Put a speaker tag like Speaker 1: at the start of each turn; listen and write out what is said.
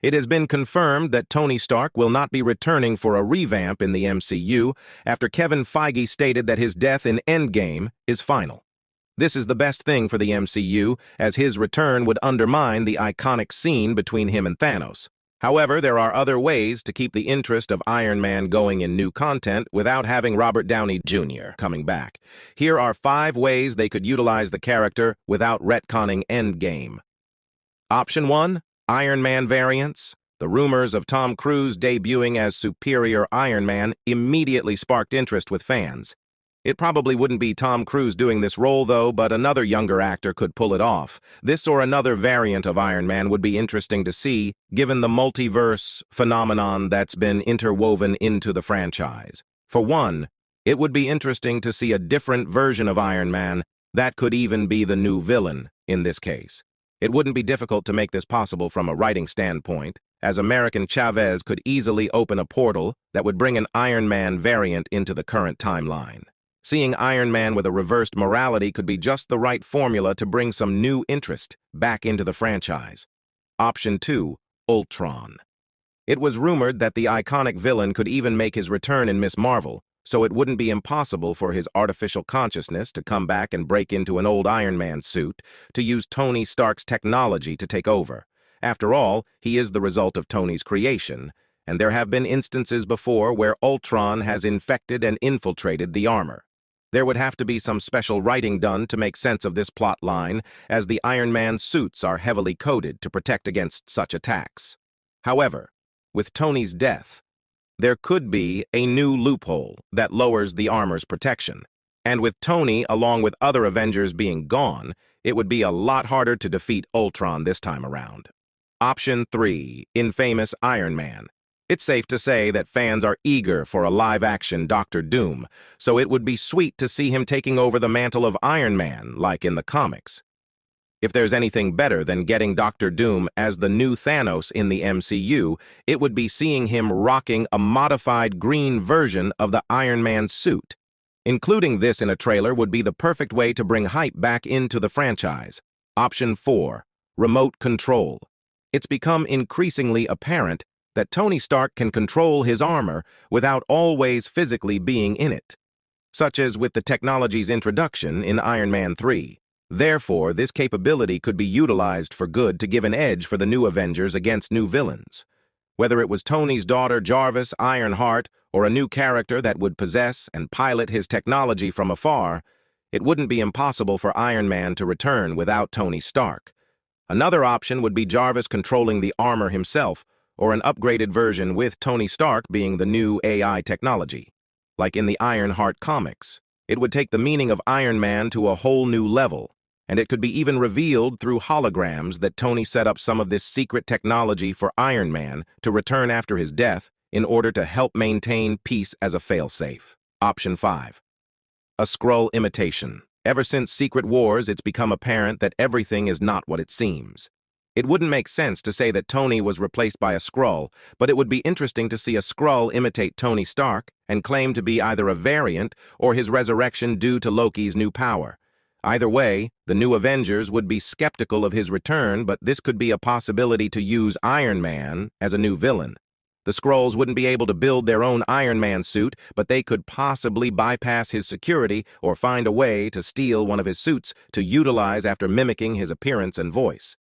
Speaker 1: It has been confirmed that Tony Stark will not be returning for a revamp in the MCU after Kevin Feige stated that his death in Endgame is final. This is the best thing for the MCU, as his return would undermine the iconic scene between him and Thanos. However, there are other ways to keep the interest of Iron Man going in new content without having Robert Downey Jr. coming back. Here are 5 ways they could utilize the character without retconning Endgame. Option 1. Iron Man variants. The rumors of Tom Cruise debuting as Superior Iron Man immediately sparked interest with fans. It probably wouldn't be Tom Cruise doing this role, though, but another younger actor could pull it off. This or another variant of Iron Man would be interesting to see, given the multiverse phenomenon that's been interwoven into the franchise. For one, it would be interesting to see a different version of Iron Man that could even be the new villain in this case. It wouldn't be difficult to make this possible from a writing standpoint, as American Chavez could easily open a portal that would bring an Iron Man variant into the current timeline. Seeing Iron Man with a reversed morality could be just the right formula to bring some new interest back into the franchise. Option 2. Ultron. It was rumored that the iconic villain could even make his return in Ms. Marvel, so it wouldn't be impossible for his artificial consciousness to come back and break into an old Iron Man suit to use Tony Stark's technology to take over. After all, he is the result of Tony's creation, and there have been instances before where Ultron has infected and infiltrated the armor. There would have to be some special writing done to make sense of this plot line, as the Iron Man suits are heavily coded to protect against such attacks. However, with Tony's death, there could be a new loophole that lowers the armor's protection. And with Tony, along with other Avengers being gone, it would be a lot harder to defeat Ultron this time around. Option 3. Infamous Iron Man. It's safe to say that fans are eager for a live-action Doctor Doom, so it would be sweet to see him taking over the mantle of Iron Man, like in the comics. If there's anything better than getting Doctor Doom as the new Thanos in the MCU, it would be seeing him rocking a modified green version of the Iron Man suit. Including this in a trailer would be the perfect way to bring hype back into the franchise. Option 4. Remote control. It's become increasingly apparent that Tony Stark can control his armor without always physically being in it, such as with the technology's introduction in Iron Man 3. Therefore, this capability could be utilized for good to give an edge for the new Avengers against new villains. Whether it was Tony's daughter Jarvis, Ironheart, or a new character that would possess and pilot his technology from afar, it wouldn't be impossible for Iron Man to return without Tony Stark. Another option would be Jarvis controlling the armor himself, or an upgraded version with Tony Stark being the new AI technology. Like in the Ironheart comics, it would take the meaning of Iron Man to a whole new level, and it could be even revealed through holograms that Tony set up some of this secret technology for Iron Man to return after his death in order to help maintain peace as a failsafe. Option 5. A Skrull imitation. Ever since Secret Wars, it's become apparent that everything is not what it seems. It wouldn't make sense to say that Tony was replaced by a Skrull, but it would be interesting to see a Skrull imitate Tony Stark and claim to be either a variant or his resurrection due to Loki's new power. Either way, the new Avengers would be skeptical of his return, but this could be a possibility to use Iron Man as a new villain. The Skrulls wouldn't be able to build their own Iron Man suit, but they could possibly bypass his security or find a way to steal one of his suits to utilize after mimicking his appearance and voice.